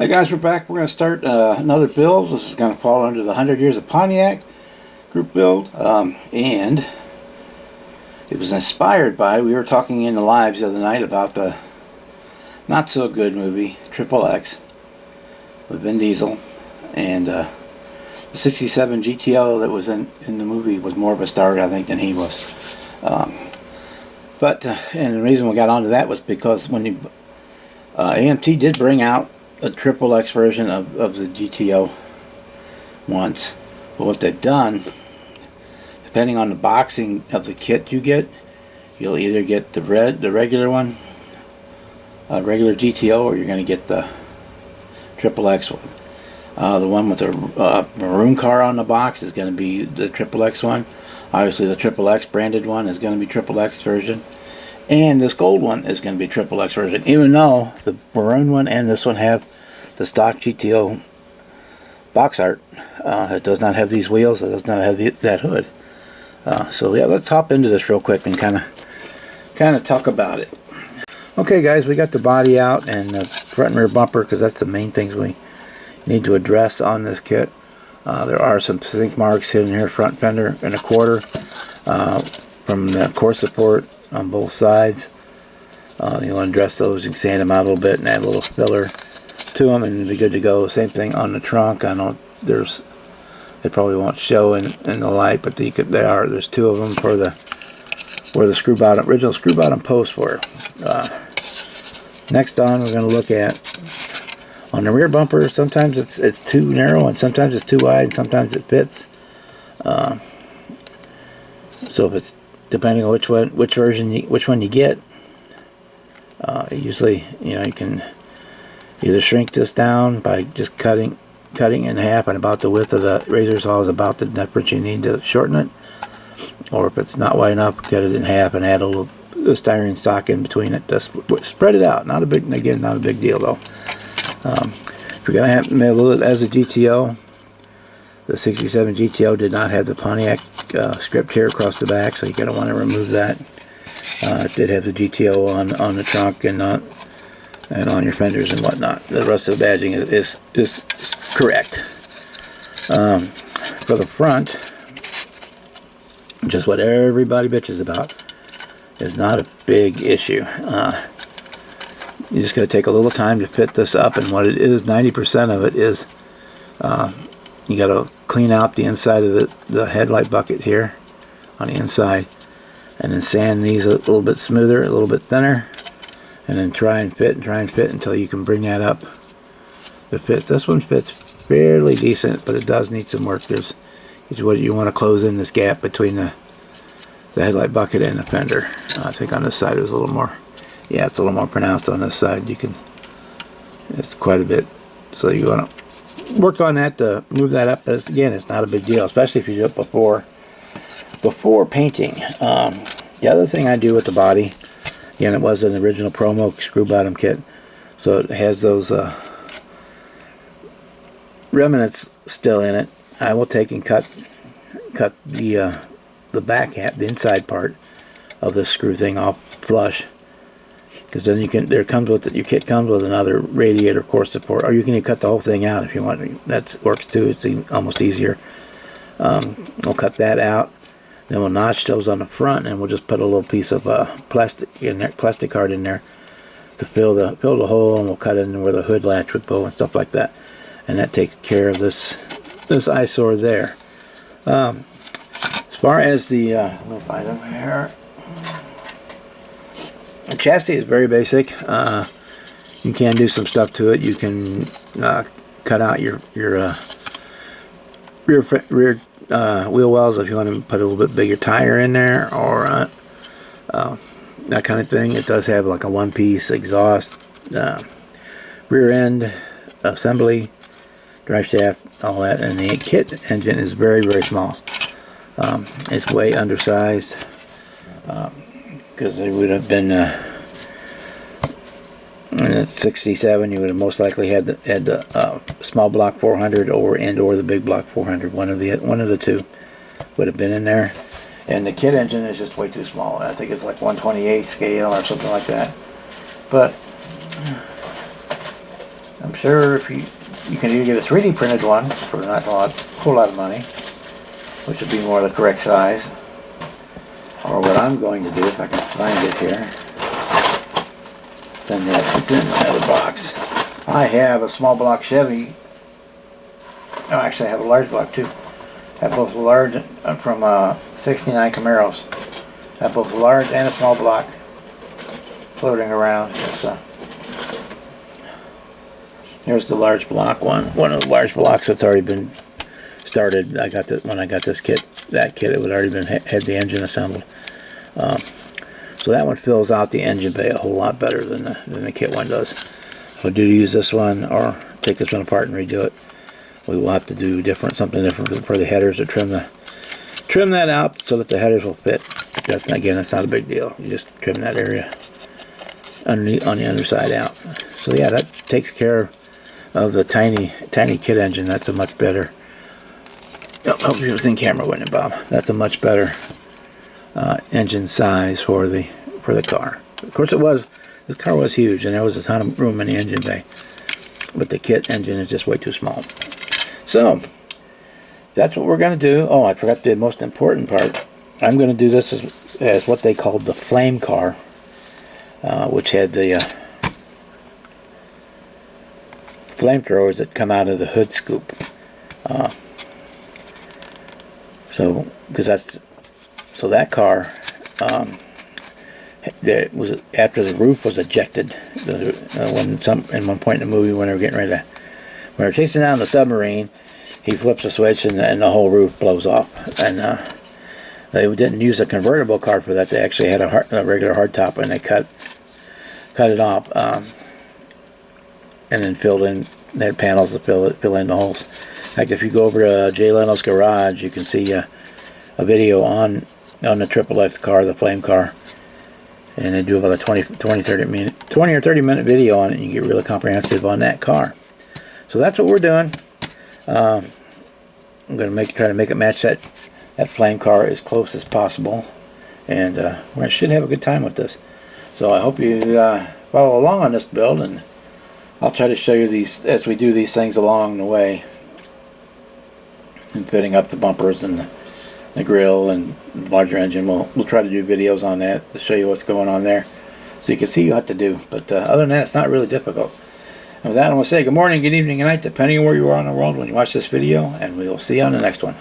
Hey guys, we're back. We're going to start another build. This is going to fall under the 100 Years of Pontiac group build. And it was inspired by, we were talking in the lives the other night about the not so good movie, XXx, with Vin Diesel. And the 67 GTO that was in the movie was more of a star, I think, than he was. And the reason we got onto that was because when AMT did bring out a XXx version of the GTO once, but what they've done, depending on the boxing of the kit you get, you'll either get the regular one, regular GTO, or you're going to get the XXx one. The one with the maroon car on the box is going to be the XXx one. Obviously the XXx branded one is going to be XXx version. And this gold one is going to be XXx version, even though the maroon one and this one have the stock GTO box art. It does not have these wheels. It does not have that hood. So yeah, let's hop into this real quick and kind of talk about it. Okay, guys, we got the body out and the front and rear bumper, because that's the main things we need to address on this kit. There are some sink marks hidden here, front fender and a quarter from the core support on both sides. You want to address those. You can sand them out a little bit and add a little filler to them, and it'll be good to go. Same thing on the trunk. I know they probably won't show in the light, but there's two of them for where the original screw bottom posts were. Next on, we're going to look at on the rear bumper. Sometimes it's too narrow, and sometimes it's too wide, and sometimes it fits. So if it's depending on which one you get, usually you can either shrink this down by just cutting in half, and about the width of the razor saw is about the difference you need to shorten it. Or if it's not wide enough, cut it in half and add a little styrene stock in between it. Just spread it out. Not a big deal though. If you're gonna have it as a GTO, the 67 GTO did not have the Pontiac script here across the back, so you're going to want to remove that. It did have the GTO on the trunk and on your fenders and whatnot. The rest of the badging is correct. For the front, just what everybody bitches about, is not a big issue. You just got to take a little time to fit this up, and what it is, 90% of it is you got to clean out the inside of the headlight bucket here on the inside, and then sand these a little bit smoother, a little bit thinner, and then try and fit until you can bring that up to fit. This one fits fairly decent, but it does need some work. It's what you want to close in this gap between the headlight bucket and the fender. I think on this side it was a little more, yeah, it's a little more pronounced on this side. It's quite a bit, so you want to work on that to move that up. But again, it's not a big deal, especially if you do it before painting. The other thing I do with the body, again, it was an original promo screw bottom kit, so it has those remnants still in it. I will take and cut the back half, the inside part of this screw thing off flush, because then your kit comes with another radiator core support, or you can even cut the whole thing out if you want. That works too. It's almost easier. We'll cut that out, then we'll notch those on the front, and we'll just put a little piece of plastic card in there to fill the hole, and we'll cut in where the hood latch would go and stuff like that, and that takes care of this eyesore there. As far as the let me find them here. The chassis is very basic. You can do some stuff to it. You can cut out your rear wheel wells if you want to put a little bit bigger tire in there, or that kind of thing. It does have like a one-piece exhaust, rear end assembly, drive shaft, all that, and the kit engine is very, very small. It's way undersized. Because it would have been in at 67, you would have most likely had the small block 400 or the big block 400. One of the two would have been in there, and the kit engine is just way too small. I think it's like 1/28 scale or something like that. But I'm sure if you can either get a 3D printed one for not a whole lot of money, which would be more the correct size, or what I'm going to do, if I can find it here, it's in my other box. I have a small block Chevy. Oh, actually I have a large block too. I have both a large from 69 Camaros. I have both a large and a small block floating around. Here's the large block one. One of the large blocks that's already been started. When I got this kit, it had already been had the engine assembled. So that one fills out the engine bay a whole lot better than the kit one does. If I do use this one or take this one apart and redo it, we will have to do something different for the headers, to trim that out so that the headers will fit. That's not a big deal. You just trim that area underneath on the underside out. So yeah, that takes care of the tiny kit engine. That's a much better. Oh, hope it was in camera, wasn't it, Bob? That's a much better engine size for the car. Of course, this car was huge, and there was a ton of room in the engine bay, but the kit engine is just way too small. So that's what we're going to do. Oh, I forgot the most important part. I'm going to do this as what they called the flame car, which had the flamethrowers that come out of the hood scoop. So that car, that was after the roof was ejected. In one point in the movie, when they were chasing down the submarine, he flips a switch and the whole roof blows off. And they didn't use a convertible car for that. They actually had a regular hardtop, and they cut it off, and then filled in. They had panels to fill in the holes. In fact, if you go over to Jay Leno's garage, you can see a video on the XXX car, the flame car, and they do about a 20 or 30 minute video on it, and you get really comprehensive on that car. So that's what we're doing. I'm going to try to make it match that flame car as close as possible, and we should have a good time with this. So I hope you follow along on this build, and I'll try to show you these as we do these things along the way, and fitting up the bumpers and the grill and the larger engine. We'll try to do videos on that to show you what's going on there, so you can see what to do. But other than that, it's not really difficult. And with that, I'm going to say good morning, good evening, good night, depending on where you are in the world when you watch this video, and we will see you on the next one.